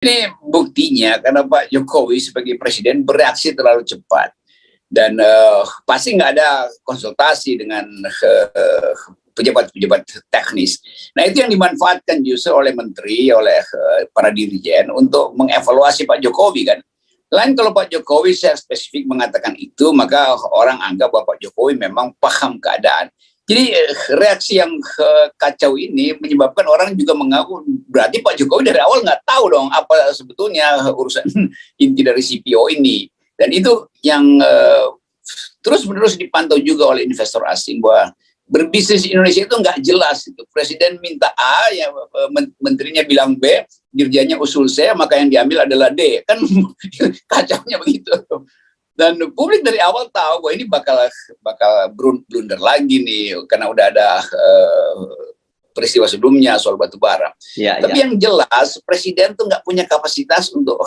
Ini buktinya karena Pak Jokowi sebagai presiden bereaksi terlalu cepat dan pasti nggak ada konsultasi dengan pejabat-pejabat teknis. Nah itu yang dimanfaatkan justru oleh menteri, oleh para dirijen untuk mengevaluasi Pak Jokowi kan. Lain kalau Pak Jokowi secara spesifik mengatakan itu, maka orang anggap bahwa Pak Jokowi memang paham keadaan. Jadi reaksi yang kacau ini menyebabkan orang juga mengaku berarti Pak Jokowi dari awal nggak tahu dong apa sebetulnya urusan inti dari CPO ini. Dan itu yang terus-menerus dipantau juga oleh investor asing bahwa berbisnis Indonesia itu nggak jelas. Itu presiden minta A, ya menterinya bilang B, dirjanya usul C, maka yang diambil adalah D. Kan kacaunya begitu. Dan publik dari awal tahu bahwa ini bakal blunder lagi nih, karena udah ada peristiwa sebelumnya soal batubara. Tapi yang jelas presiden tuh nggak punya kapasitas untuk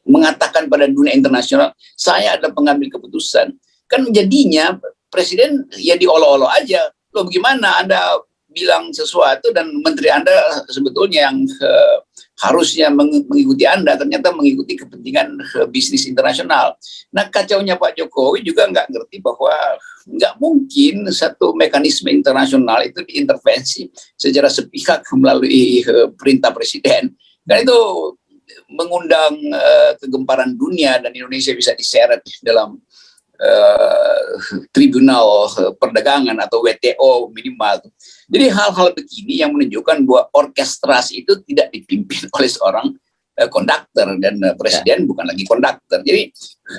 mengatakan pada dunia internasional, saya adalah pengambil keputusan. Kan jadinya presiden ya diolo-olo aja. Loh bagaimana Anda bilang sesuatu dan menteri Anda sebetulnya yang harusnya mengikuti Anda, ternyata mengikuti kepentingan bisnis internasional. Nah kacaunya Pak Jokowi juga nggak ngerti bahwa nggak mungkin satu mekanisme internasional itu diintervensi secara sepihak melalui perintah presiden. Dan itu mengundang kegemparan dunia dan Indonesia bisa diseret dalam tribunal perdagangan atau WTO minimal. Jadi hal-hal begini yang menunjukkan bahwa orkestrasi itu tidak dipimpin oleh seorang konduktor dan presiden bukan lagi konduktor. Jadi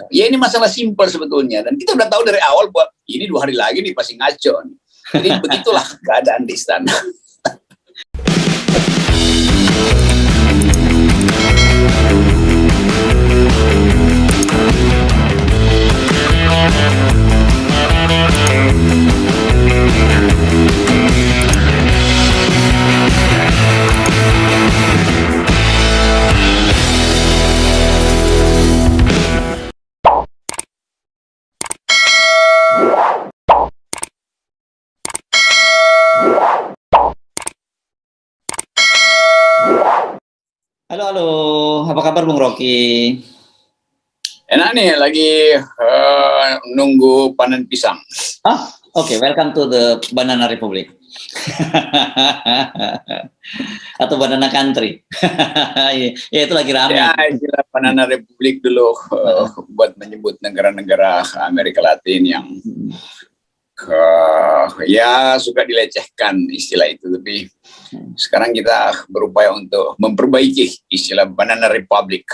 ya ini masalah simpel sebetulnya dan kita udah tahu dari awal bahwa ini 2 hari lagi nih pasti ngaco. Jadi begitulah keadaan di istana. Halo, halo. Apa kabar Bung Rocky? Enak nih, lagi nunggu panen pisang. Oke, welcome to the Banana Republic. Atau Banana Country. Ya, itu lagi ramai. Ya, istilah Banana Republik dulu buat menyebut negara-negara Amerika Latin yang ya suka dilecehkan istilah itu, tapi sekarang kita berupaya untuk memperbaiki istilah Banana Republic.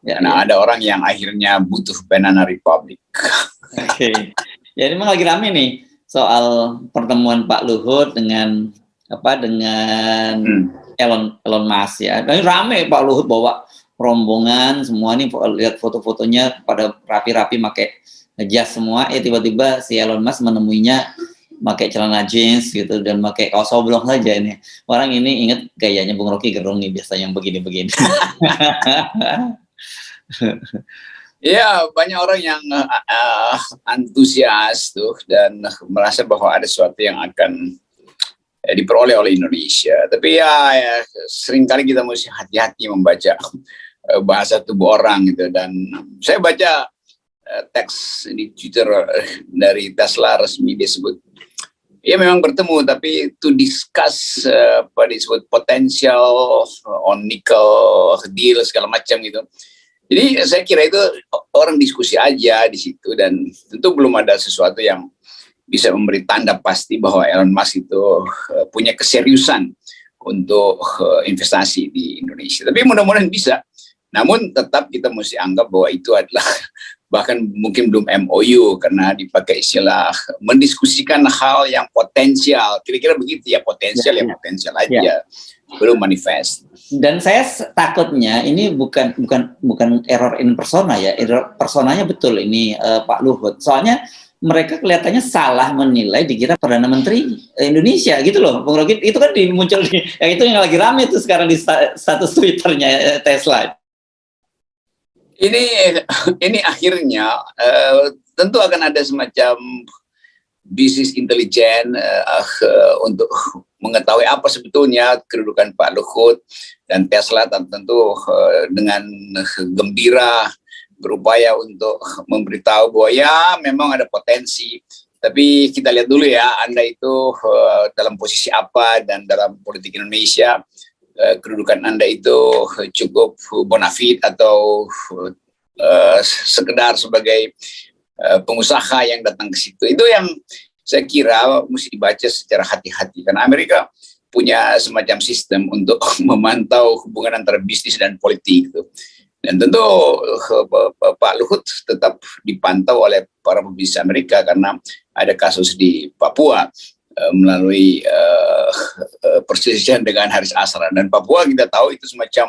Karena ada orang yang akhirnya butuh Banana Republic. Oke. Ya ini memang lagi rame nih soal pertemuan Pak Luhut dengan Elon Musk ya. Dan rame Pak Luhut bawa rombongan semua nih, lihat foto-fotonya pada rapi-rapi pakai jas semua. Tiba-tiba si Elon Musk menemuinya pakai celana jeans gitu dan pakai kaos oblong saja ini. Orang ini ingat gayanya Bung Rocky Gerung nih biasanya yang begini-begini. Ya, banyak orang yang antusias tuh dan merasa bahwa ada sesuatu yang akan diperoleh oleh Indonesia. Tapi ya seringkali kita mesti hati-hati membaca bahasa tubuh orang gitu. Dan saya baca teks di Twitter dari Tesla resmi disebut, ya memang bertemu tapi to discuss apa disebut potential on nickel deal segala macam gitu. Jadi saya kira itu orang diskusi aja di situ dan tentu belum ada sesuatu yang bisa memberi tanda pasti bahwa Elon Musk itu punya keseriusan untuk investasi di Indonesia. Tapi mudah-mudahan bisa. Namun tetap kita mesti anggap bahwa itu adalah bahkan mungkin belum MOU karena dipakai istilah mendiskusikan hal yang potensial. Kira-kira begitu ya, potensial ya potensial aja. Belum manifest. Dan saya takutnya ini bukan error in persona ya, error personanya betul ini Pak Luhut. Soalnya mereka kelihatannya salah menilai dikira Perdana Menteri Indonesia gitu loh, Bung Rocky. Itu kan muncul yang itu yang lagi rame tuh sekarang di status Twitternya Tesla. Ini akhirnya tentu akan ada semacam bisnis intelijen untuk mengetahui apa sebetulnya kedudukan Pak Luhut dan Tesla, tentu dengan gembira berupaya untuk memberitahu bahwa ya memang ada potensi. Tapi kita lihat dulu ya, Anda itu dalam posisi apa, dan dalam politik Indonesia kedudukan Anda itu cukup bonafide atau sekedar sebagai pengusaha yang datang ke situ. Itu yang saya kira mesti dibaca secara hati-hati, karena Amerika punya semacam sistem untuk memantau hubungan antara bisnis dan politik itu. Dan tentu Pak Luhut tetap dipantau oleh para pebisnis Amerika karena ada kasus di Papua melalui perselisihan dengan Haris Azhar. Dan Papua kita tahu itu semacam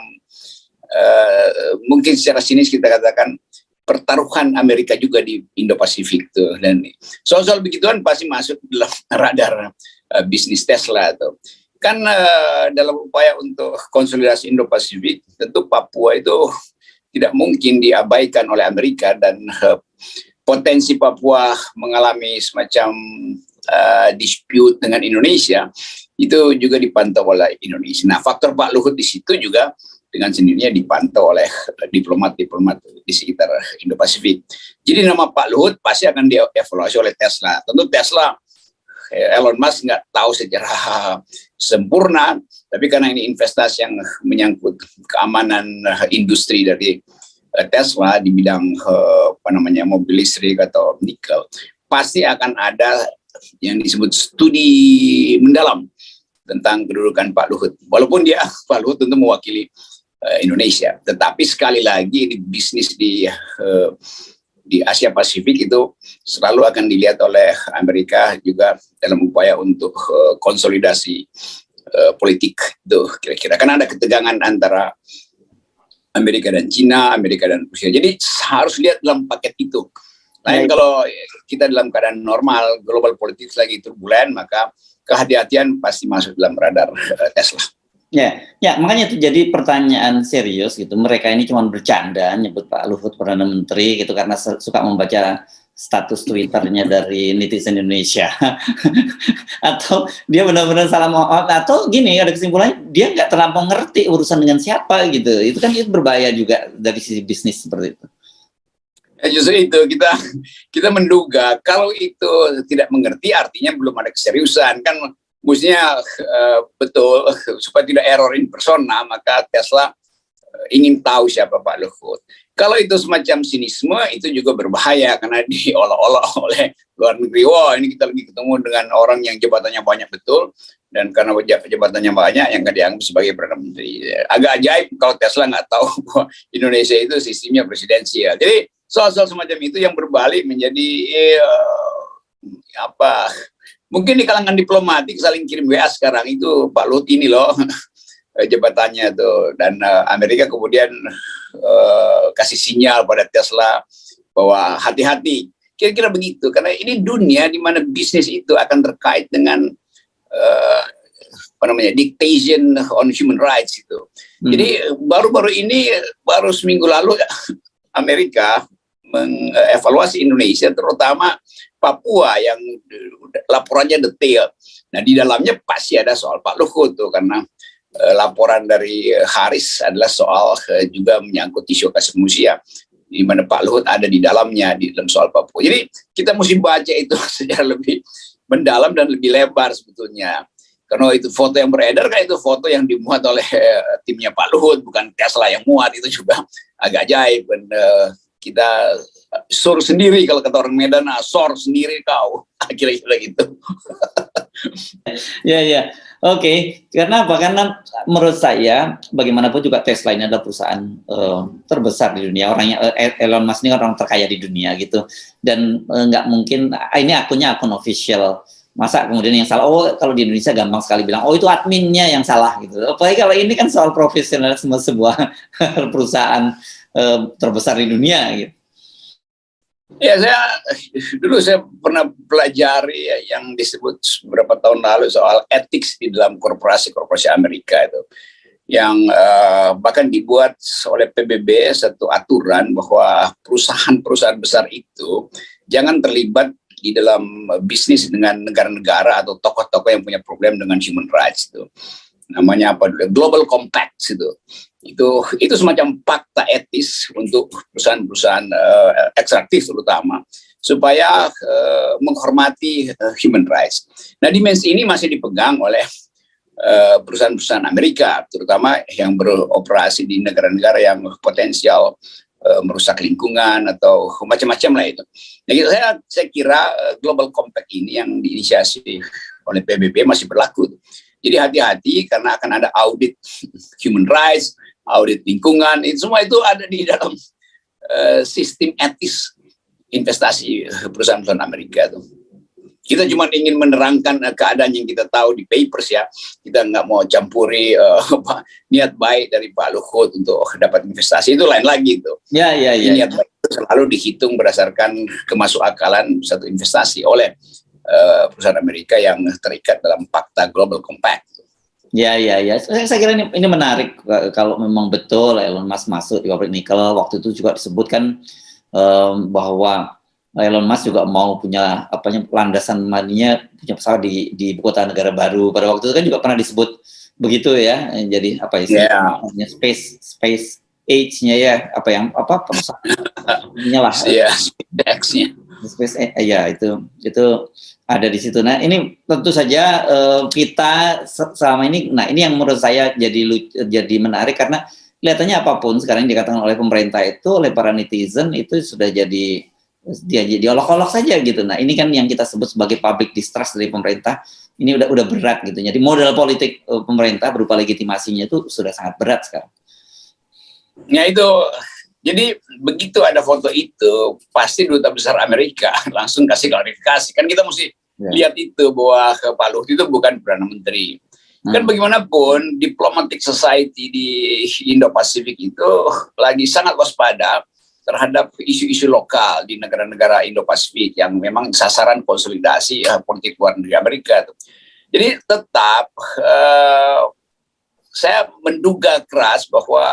mungkin secara sinis kita katakan pertaruhan Amerika juga di Indo-Pasifik tuh. Dan soal-soal begituan pasti masuk dalam radar bisnis Tesla tuh. Kan dalam upaya untuk konsolidasi Indo-Pasifik, tentu Papua itu tidak mungkin diabaikan oleh Amerika, dan potensi Papua mengalami semacam dispute dengan Indonesia itu juga dipantau oleh Indonesia. Nah, faktor Pak Luhut di situ juga dengan sendirinya dipantau oleh diplomat-diplomat di sekitar Indo-Pasifik. Jadi nama Pak Luhut pasti akan dievaluasi oleh Tesla. Tentu Tesla, Elon Musk nggak tahu secara sempurna, tapi karena ini investasi yang menyangkut keamanan industri dari Tesla di bidang mobil listrik atau nikel, pasti akan ada yang disebut studi mendalam tentang kedudukan Pak Luhut. Walaupun Pak Luhut tentu mewakili Indonesia, tetapi sekali lagi di bisnis di Asia Pasifik itu selalu akan dilihat oleh Amerika juga dalam upaya untuk konsolidasi politik itu kira-kira. Karena ada ketegangan antara Amerika dan Cina, Amerika dan Rusia. Jadi harus lihat dalam paket itu. Lain kalau kita dalam keadaan normal, global politik lagi turbulen, maka kehati-hatian pasti masuk dalam radar Tesla. Ya, makanya itu jadi pertanyaan serius gitu. Mereka ini cuma bercanda nyebut Pak Luhut Perdana Menteri gitu karena suka membaca status Twitternya dari netizen Indonesia. Atau dia benar-benar salah maaf, atau gini, ada kesimpulannya dia nggak terlampau ngerti urusan dengan siapa gitu. Itu kan itu berbahaya juga dari sisi bisnis seperti itu. Ya, justru itu kita menduga kalau itu tidak mengerti artinya belum ada keseriusan kan. Mestinya betul supaya tidak error in persona, maka Tesla ingin tahu siapa Pak Luhut. Kalau itu semacam sinisme, itu juga berbahaya karena diolok-olok oleh luar negeri. Wah, ini kita lagi ketemu dengan orang yang jabatannya banyak betul, dan karena jabatannya banyak yang dianggap sebagai Perdana Menteri. Agak ajaib kalau Tesla nggak tahu bahwa Indonesia itu sistemnya presidensial. Jadi soal-soal semacam itu yang berbalik menjadi mungkin di kalangan diplomatik saling kirim WA sekarang itu, Pak Luhut ini loh jabatannya tuh, dan Amerika kemudian kasih sinyal pada Tesla bahwa hati-hati, kira-kira begitu, karena ini dunia di mana bisnis itu akan terkait dengan dictation on human rights itu. Jadi baru-baru ini, baru seminggu lalu Amerika mengevaluasi Indonesia, terutama Papua yang laporannya detail. Nah, di dalamnya pasti ada soal Pak Luhut tuh, karena laporan dari Haris adalah soal juga menyangkut isu hak asasi manusia, di mana Pak Luhut ada di dalamnya di dalam soal Papua. Jadi kita mesti baca itu secara lebih mendalam dan lebih lebar sebetulnya. Karena itu foto yang beredar kan itu foto yang dimuat oleh timnya Pak Luhut, bukan Tesla yang muat. Itu juga agak ajaib. Dan kita sur sendiri, kalau kata orang Medan, sor sendiri kau, kira-kira gitu. Ya. Oke. Karena apa? Karena menurut saya bagaimanapun juga Tesla ini adalah perusahaan terbesar di dunia. Orangnya Elon Musk ini orang terkaya di dunia gitu. Dan nggak mungkin ini akun official. Masa kemudian yang salah? Oh, kalau di Indonesia gampang sekali bilang, oh itu adminnya yang salah gitu. Apalagi kalau ini kan soal profesionalisme sebuah perusahaan terbesar di dunia gitu. Ya, saya pernah pelajari yang disebut beberapa tahun lalu soal etik di dalam korporasi Amerika itu, yang bahkan dibuat oleh PBB satu aturan bahwa perusahaan-perusahaan besar itu jangan terlibat di dalam bisnis dengan negara-negara atau tokoh-tokoh yang punya problem dengan human rights itu. Namanya apa dulu? Global Compact itu semacam fakta etis untuk perusahaan-perusahaan ekstraktif terutama supaya menghormati human rights. Nah, dimensi ini masih dipegang oleh perusahaan-perusahaan Amerika, terutama yang beroperasi di negara-negara yang potensial merusak lingkungan atau macam-macam lah itu. Jadi saya kira Global Compact ini yang diinisiasi oleh PBB masih berlaku. Jadi hati-hati karena akan ada audit human rights, audit lingkungan, itu semua itu ada di dalam sistem etis investasi perusahaan-perusahaan Amerika itu. Kita cuma ingin menerangkan keadaan yang kita tahu di papers ya. Kita nggak mau campuri niat baik dari Pak Luhut untuk dapat investasi, itu lain lagi itu. Ya. Niat baik itu selalu dihitung berdasarkan kemasukakalan satu investasi oleh perusahaan Amerika yang terikat dalam fakta Global Compact. Ya. Saya kira ini menarik kalau memang betul Elon Musk masuk di pabrik nikel. Waktu itu juga disebutkan bahwa Elon Musk juga mau punya landasan maninya, punya pesawat di ibu kota negara baru. Pada waktu itu kan juga pernah disebut begitu ya. Jadi space age-nya ya, perusahaannya lah. SpaceX-nya. Itu ada di situ. Nah, ini tentu saja kita selama ini, nah ini yang menurut saya jadi menarik karena kelihatannya apapun sekarang yang dikatakan oleh pemerintah itu, oleh para netizen itu sudah jadi diolok-olok saja gitu. Nah, ini kan yang kita sebut sebagai public distrust dari pemerintah. Ini udah berat gitu. Jadi modal politik pemerintah berupa legitimasinya itu sudah sangat berat sekarang. Ya itu. Jadi begitu ada foto itu, pasti Duta Besar Amerika langsung kasih klarifikasi. Kan kita mesti lihat itu bahwa Pak Luhut itu bukan Perdana Menteri. Kan bagaimanapun diplomatic society di Indo-Pasifik itu lagi sangat waspada terhadap isu-isu lokal di negara-negara Indo-Pasifik yang memang sasaran konsolidasi politik luar negeri Amerika. Jadi tetap saya menduga keras bahwa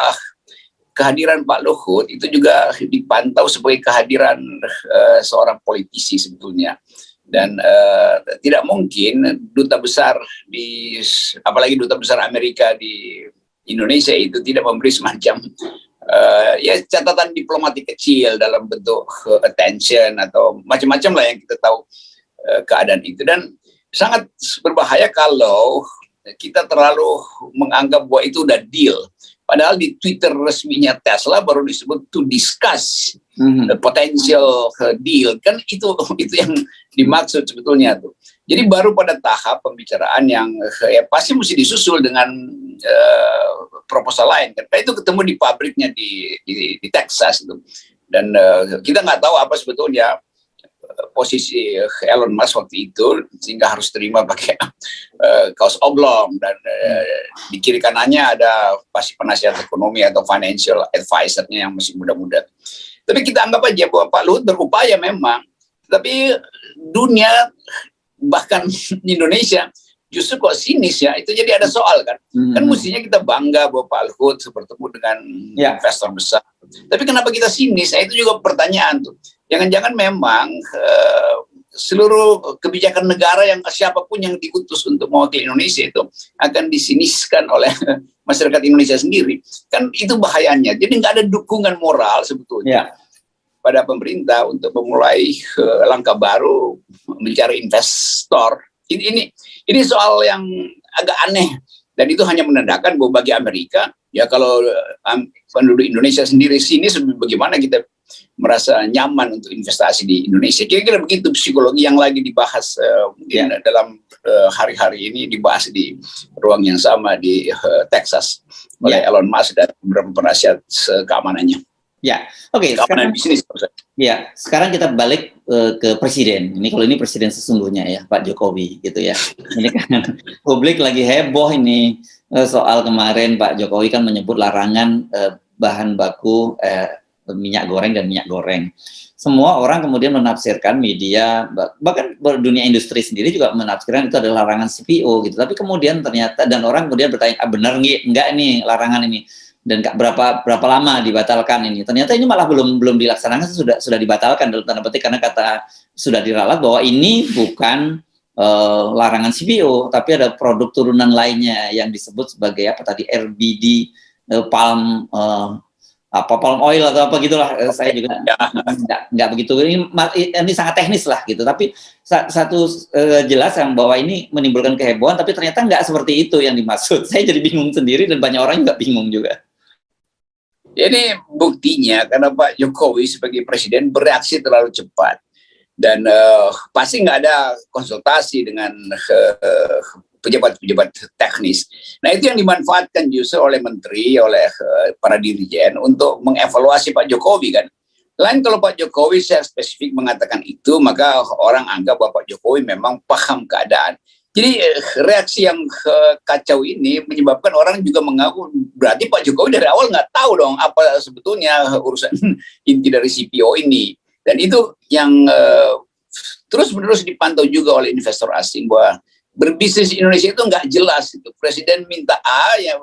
kehadiran Pak Luhut itu juga dipantau sebagai kehadiran seorang politisi sebetulnya. Dan tidak mungkin duta besar apalagi duta besar Amerika di Indonesia itu tidak memberi semacam catatan diplomatik kecil dalam bentuk attention atau macam-macam lah yang kita tahu keadaan itu. Dan sangat berbahaya kalau kita terlalu menganggap bahwa itu udah deal. Padahal di Twitter resminya Tesla baru disebut to discuss the potential deal. Kan itu yang dimaksud sebetulnya tuh. Jadi baru pada tahap pembicaraan yang pasti mesti disusul dengan proposal lain. Karena itu ketemu di pabriknya di Texas itu. Dan kita nggak tahu apa sebetulnya posisi Elon Musk waktu itu sehingga harus terima pakai kaos oblong dan di kiri kanannya ada pasti penasihat ekonomi atau financial advisor-nya yang masih muda-muda. Tapi kita anggap aja bahwa Pak Luhut berupaya memang, tapi dunia bahkan Indonesia justru kok sinis ya, itu jadi ada soal kan. Kan mestinya kita bangga bahwa Pak Luhut bertemu dengan investor besar. Tapi kenapa kita sinis? Nah, itu juga pertanyaan tuh. Jangan-jangan memang seluruh kebijakan negara yang siapapun yang diutus untuk mewakili Indonesia itu akan disiniskan oleh masyarakat Indonesia sendiri. Kan itu bahayanya. Jadi nggak ada dukungan moral sebetulnya pada pemerintah untuk memulai langkah baru mencari investor. Ini soal yang agak aneh. Dan itu hanya menandakan bahwa bagi Amerika, ya kalau penduduk Indonesia sendiri sini, bagaimana kita merasa nyaman untuk investasi di Indonesia. Kira-kira begitu psikologi yang lagi dibahas mungkin dalam hari-hari ini, dibahas di ruang yang sama di Texas oleh Elon Musk dan beberapa penasihat keamanannya. Ya, oke. Sekarang kita balik ke presiden. Ini kalau ini presiden sesungguhnya ya, Pak Jokowi gitu ya. Ini kan publik lagi heboh ini soal kemarin Pak Jokowi kan menyebut larangan bahan baku minyak goreng dan minyak goreng. Semua orang kemudian menafsirkan, media bahkan dunia industri sendiri juga menafsirkan itu adalah larangan CPO gitu. Tapi kemudian ternyata dan orang kemudian bertanya, benar enggak nih larangan ini? dan berapa lama dibatalkan ini. Ternyata ini malah belum dilaksanakan, sudah dibatalkan dalam tanda petik, karena kata sudah diralat bahwa ini bukan larangan CPO, tapi ada produk turunan lainnya yang disebut sebagai apa tadi, RBD, palm oil atau apa gitulah. Saya juga nggak begitu, ini sangat teknis lah gitu. Tapi satu jelas yang bahwa ini menimbulkan kehebohan, tapi ternyata nggak seperti itu yang dimaksud. Saya jadi bingung sendiri dan banyak orang juga bingung juga. Ini buktinya karena Pak Jokowi sebagai presiden bereaksi terlalu cepat dan pasti nggak ada konsultasi dengan pejabat-pejabat teknis. Nah, itu yang dimanfaatkan justru oleh menteri, oleh para dirjen untuk mengevaluasi Pak Jokowi kan. Lain kalau Pak Jokowi secara spesifik mengatakan itu, maka orang anggap bahwa Pak Jokowi memang paham keadaan. Jadi reaksi yang kacau ini menyebabkan orang juga mengaku berarti Pak Jokowi dari awal nggak tahu dong apa sebetulnya urusan inti dari CPO ini. Dan itu yang terus-menerus dipantau juga oleh investor asing bahwa berbisnis Indonesia itu nggak jelas. Itu presiden minta A, ya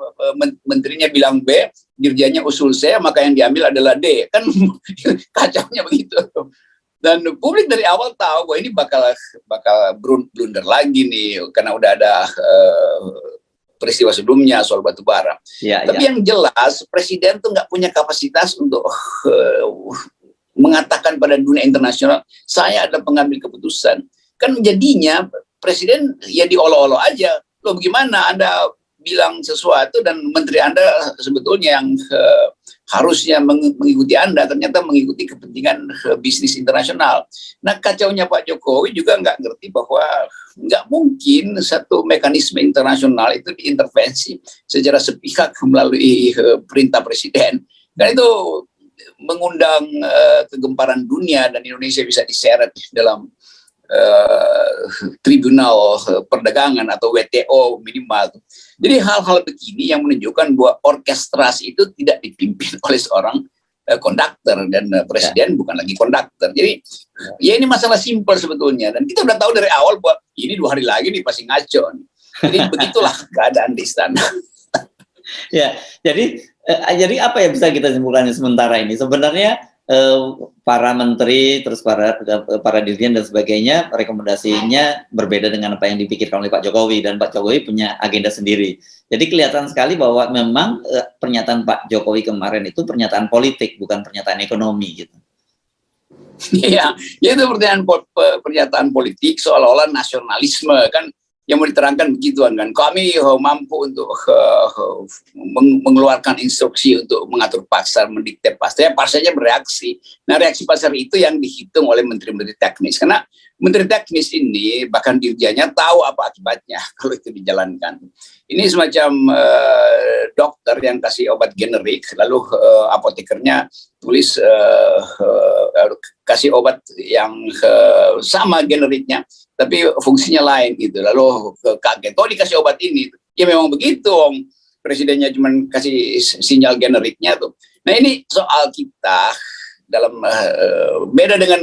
menterinya bilang B, dirjanya usul C, maka yang diambil adalah D. Kan kacaunya begitu. Dan publik dari awal tahu bahwa ini bakal blunder lagi nih, karena udah ada peristiwa sebelumnya soal batu bara. Tapi yang jelas presiden tuh nggak punya kapasitas untuk mengatakan pada dunia internasional, saya adalah pengambil keputusan. Kan jadinya presiden ya diolo-olo aja. Loh, bagaimana Anda bilang sesuatu dan menteri Anda sebetulnya yang harusnya mengikuti Anda, ternyata mengikuti kepentingan bisnis internasional. Nah, kacaunya Pak Jokowi juga nggak ngerti bahwa nggak mungkin satu mekanisme internasional itu diintervensi secara sepihak melalui perintah presiden. Dan itu mengundang kegemparan dunia dan Indonesia bisa diseret dalam tribunal perdagangan atau WTO minimal. Jadi hal-hal begini yang menunjukkan bahwa orkestrasi itu tidak dipimpin oleh seorang konduktor dan presiden bukan lagi konduktor. Jadi ya ini masalah simpel sebetulnya dan kita udah tahu dari awal bahwa ini 2 hari lagi nih pasti ngaco. Jadi begitulah keadaan di istana. Ya, jadi apa yang bisa kita simpulkan sementara ini? Sebenarnya para menteri, terus para dirjen dan sebagainya, rekomendasinya berbeda dengan apa yang dipikirkan oleh Pak Jokowi, dan Pak Jokowi punya agenda sendiri. Jadi kelihatan sekali bahwa memang pernyataan Pak Jokowi kemarin itu pernyataan politik, bukan pernyataan ekonomi gitu. Iya, itu pernyataan politik seolah-olah nasionalisme kan. Yang mau diterangkan begituan kan, kami mampu untuk mengeluarkan instruksi untuk mengatur pasar, mendikte pasar, pasarnya bereaksi. Nah, reaksi pasar itu yang dihitung oleh menteri-menteri teknis, karena menteri teknis ini bahkan dirjanya tahu apa akibatnya kalau itu dijalankan. Ini semacam dokter yang kasih obat generik, lalu apotekernya tulis kasih obat yang sama generiknya, tapi fungsinya lain gitu. Lalu kaget, oh dikasih obat ini. Ya memang begitu, presidennya cuma kasih sinyal generiknya tuh. Nah, ini soal kita dalam beda dengan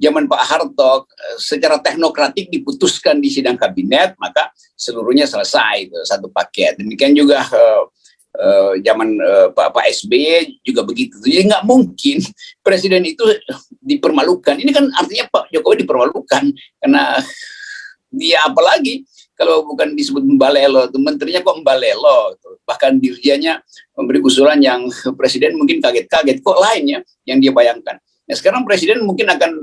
zaman Pak Harto, secara teknokratik diputuskan di sidang kabinet, maka seluruhnya selesai itu satu paket. Demikian juga zaman Pak SBY juga begitu. Jadi nggak mungkin presiden itu dipermalukan. Ini kan artinya Pak Jokowi dipermalukan karena dia apalagi kalau bukan disebut membalelo, menterinya kok membalelo, bahkan dirjanya memberi usulan yang presiden mungkin kaget-kaget kok lainnya yang dia bayangkan. Nah, sekarang presiden mungkin akan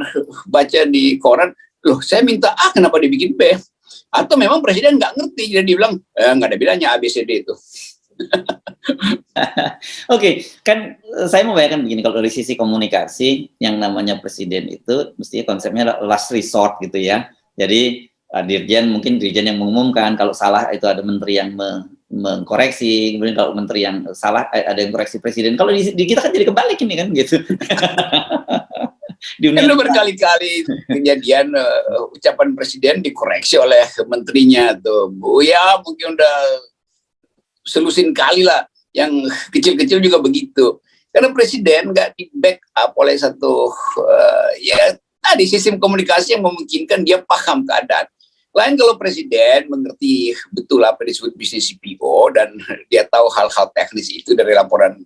baca di koran, loh saya minta A kenapa dibikin B? Atau memang presiden nggak ngerti, jadi dia bilang nggak ada bilangnya ABCD itu. Oke, kan saya mau bayangkan begini, kalau dari sisi komunikasi yang namanya presiden itu mestinya konsepnya last resort gitu ya. Jadi dirjen yang mengumumkan, kalau salah itu ada menteri yang mengkoreksi, kemudian kalau menteri yang salah ada yang koreksi presiden. Kalau di kita kan jadi kebalik ini kan gitu. Kan berkali-kali kejadian ucapan presiden dikoreksi oleh menterinya tuh. Ya mungkin udah selusin kali lah, yang kecil-kecil juga begitu. Karena presiden nggak di backup oleh satu ya tadi sistem komunikasi yang memungkinkan dia paham keadaan. Lain kalau presiden mengerti betul apa disebut bisnis CPO dan dia tahu hal-hal teknis itu dari laporan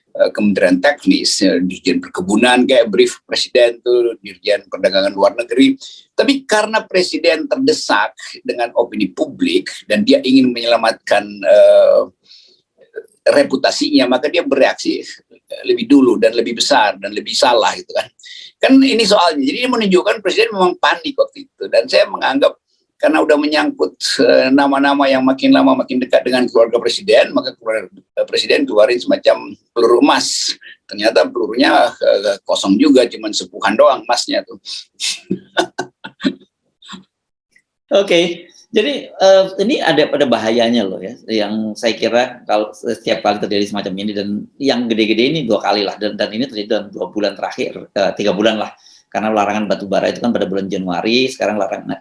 Kementerian Teknis, Dirjen Perkebunan kayak brief presiden tuh, Dirjen Perdagangan Luar Negeri. Tapi karena presiden terdesak dengan opini publik dan dia ingin menyelamatkan reputasinya, maka dia bereaksi lebih dulu dan lebih besar dan lebih salah gitu kan. Kan ini soalnya. Jadi ini menunjukkan presiden memang panik waktu itu, dan saya menganggap karena udah menyangkut nama-nama yang makin lama makin dekat dengan keluarga presiden, maka presiden keluarin semacam peluru emas. Ternyata pelurunya kosong juga, cuman sepuhan doang emasnya tuh. Oke. Jadi ini ada bahayanya loh ya, yang saya kira kalau setiap kali terjadi semacam ini, dan yang gede-gede ini 2 kali lah, dan ini terjadi dalam 2 bulan terakhir, 3 bulan lah, karena larangan batu bara itu kan pada bulan Januari, sekarang larangan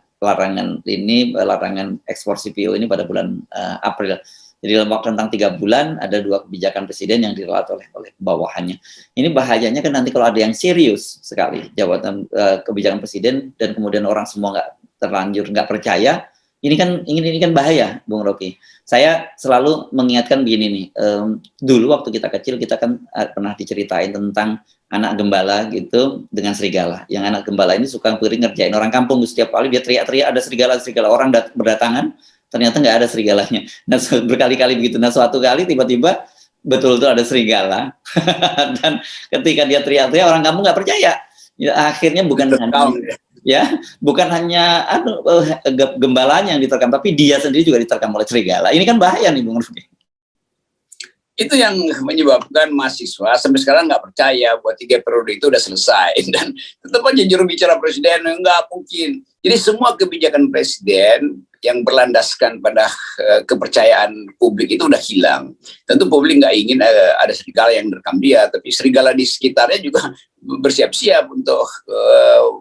ekspor CPO ini pada bulan April. Jadi dalam waktu tentang 3 bulan ada 2 kebijakan presiden yang diralat oleh bawahannya. Ini bahayanya kan nanti kalau ada yang serius sekali jabatan kebijakan presiden dan kemudian orang semua nggak percaya. Ini kan bahaya, Bung Rocky. Saya selalu mengingatkan begini nih. Dulu waktu kita kecil kita kan pernah diceritain tentang anak gembala gitu dengan serigala. Yang anak gembala ini suka ngerjain orang kampung, setiap kali dia teriak-teriak ada serigala, orang berdatangan, ternyata nggak ada serigalanya. Nah berkali-kali begitu. Nah suatu kali tiba-tiba betul-betul ada serigala dan ketika dia teriak-teriak orang kampung nggak percaya. Ya, akhirnya bukan hanya gembalanya yang diterkam, tapi dia sendiri juga diterkam oleh serigala. Ini kan bahaya nih, Bung Rufi. Itu yang menyebabkan mahasiswa sampai sekarang nggak percaya bahwa 3 periode itu udah selesai, dan tetap aja juru bicara presiden nggak mungkin. Jadi semua kebijakan presiden yang berlandaskan pada kepercayaan publik itu udah hilang. Tentu publik nggak ingin ada serigala yang merekam dia, tapi serigala di sekitarnya juga bersiap-siap untuk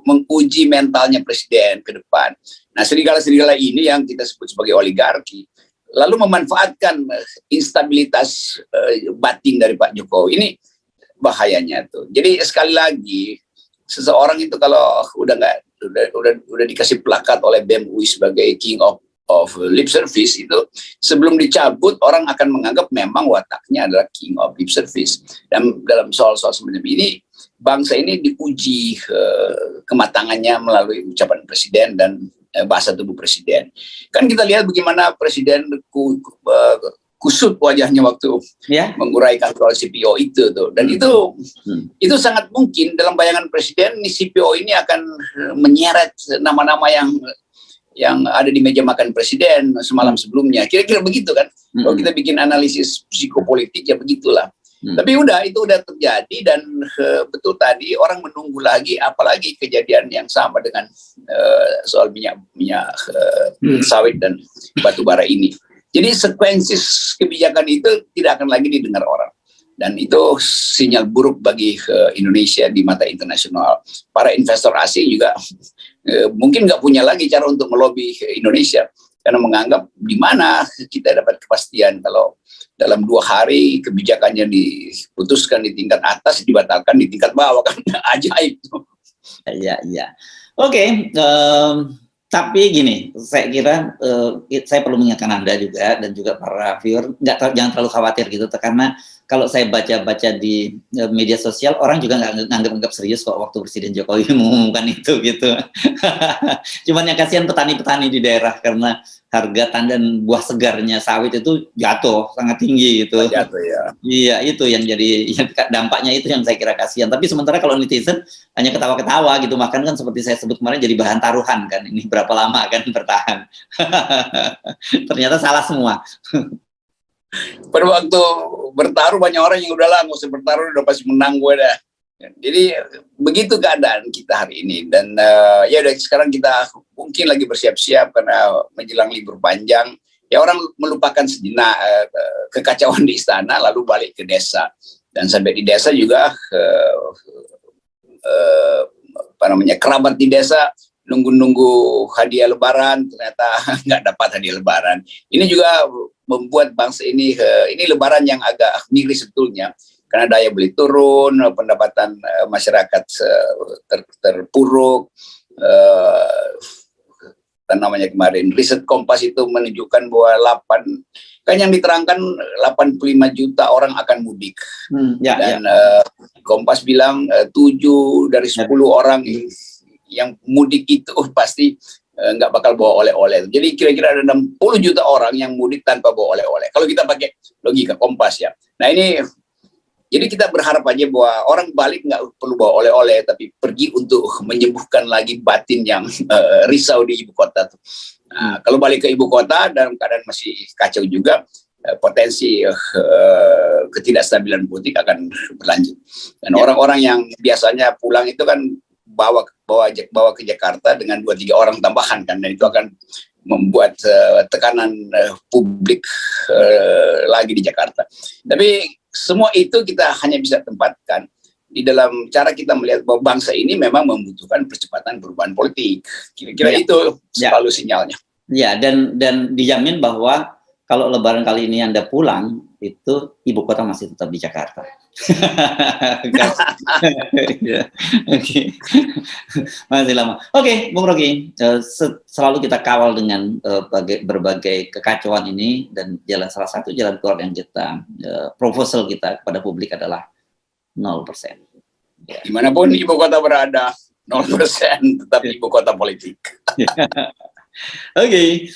menguji mentalnya presiden ke depan. Nah, serigala-serigala ini yang kita sebut sebagai oligarki, lalu memanfaatkan instabilitas batin dari Pak Jokowi. Ini bahayanya tuh. Jadi sekali lagi, seseorang itu kalau udah dikasih plakat oleh BEM UI sebagai king of lip service, itu sebelum dicabut orang akan menganggap memang wataknya adalah king of lip service. Dan dalam soal-soal semacam ini, bangsa ini diuji kematangannya melalui ucapan presiden dan bahasa tubuh presiden. Kan kita lihat bagaimana presiden kusut wajahnya waktu menguraikan soal CPO itu tuh. Dan itu sangat mungkin dalam bayangan presiden CPO ini akan menyeret nama-nama yang ada di meja makan presiden semalam sebelumnya. Kira-kira begitu kan. Kalau kita bikin analisis psikopolitik ya begitulah. Tapi itu udah terjadi, dan betul tadi orang menunggu lagi, apalagi kejadian yang sama dengan soal minyak sawit dan batu bara ini. Jadi sekuensi kebijakan itu tidak akan lagi didengar orang, dan itu sinyal buruk bagi Indonesia di mata internasional. Para investor asing juga mungkin nggak punya lagi cara untuk melobi Indonesia, karena menganggap di mana kita dapat kepastian kalau dalam 2 hari kebijakannya diputuskan di tingkat atas, dibatalkan di tingkat bawah, kan ajaib. Iya. Oke. Tapi gini, saya kira saya perlu mengingatkan Anda juga dan juga para viewer, jangan terlalu khawatir gitu, karena kalau saya baca-baca di media sosial, orang juga nggak nganggap serius kok waktu Presiden Jokowi mengumumkan itu gitu. Cuman yang kasihan petani-petani di daerah, karena harga tandan buah segarnya sawit itu jatuh sangat tinggi gitu. Jatuh ya. Iya, itu yang jadi dampaknya, itu yang saya kira kasihan. Tapi sementara kalau netizen hanya ketawa-ketawa gitu, makan kan seperti saya sebut kemarin jadi bahan taruhan kan, ini berapa lama kan bertahan. Ternyata salah semua. Pada waktu bertaruh banyak orang yang udahlah nggak usah bertaruh, udah pasti menang gue dah. Jadi begitu keadaan kita hari ini, dan ya udah sekarang kita mungkin lagi bersiap-siap karena menjelang libur panjang. Ya orang melupakan sejenak kekacauan di istana, lalu balik ke desa, dan sampai di desa juga kerabat di desa nunggu hadiah lebaran, ternyata nggak dapat hadiah lebaran. Ini juga membuat bangsa ini lebaran yang agak miris sebetulnya, karena daya beli turun, pendapatan masyarakat terpuruk, namanya kemarin, riset Kompas itu menunjukkan bahwa kan yang diterangkan 85 juta orang akan mudik. Dan Kompas bilang 7 dari 10 orang yang mudik itu pasti nggak bakal bawa oleh-oleh. Jadi kira-kira ada 60 juta orang yang mudik tanpa bawa oleh-oleh. Kalau kita pakai logika Kompas ya. Nah ini, jadi kita berharap aja bahwa orang balik nggak perlu bawa oleh-oleh, tapi pergi untuk menyembuhkan lagi batin yang risau di ibu kota tuh. Nah, kalau balik ke ibu kota dalam keadaan masih kacau juga, potensi ketidakstabilan politik akan berlanjut. Dan orang-orang yang biasanya pulang itu kan bawa ke Jakarta dengan 2-3 orang tambahan kan, dan itu akan membuat tekanan publik lagi di Jakarta. Tapi semua itu kita hanya bisa tempatkan di dalam cara kita melihat bahwa bangsa ini memang membutuhkan percepatan perubahan politik. Kira-kira itu selalu sinyalnya. Ya, dan dijamin bahwa kalau Lebaran kali ini Anda pulang, itu ibu kota masih tetap di Jakarta. Oke. Masih lama. Oke, Bung Rocky, selalu kita kawal dengan berbagai kekacauan ini, dan salah satu jalan keluar yang kita proposal kita kepada publik adalah 0%. Ya. Dimanapun ibu kota berada, 0% tetap ibu kota politik. Oke.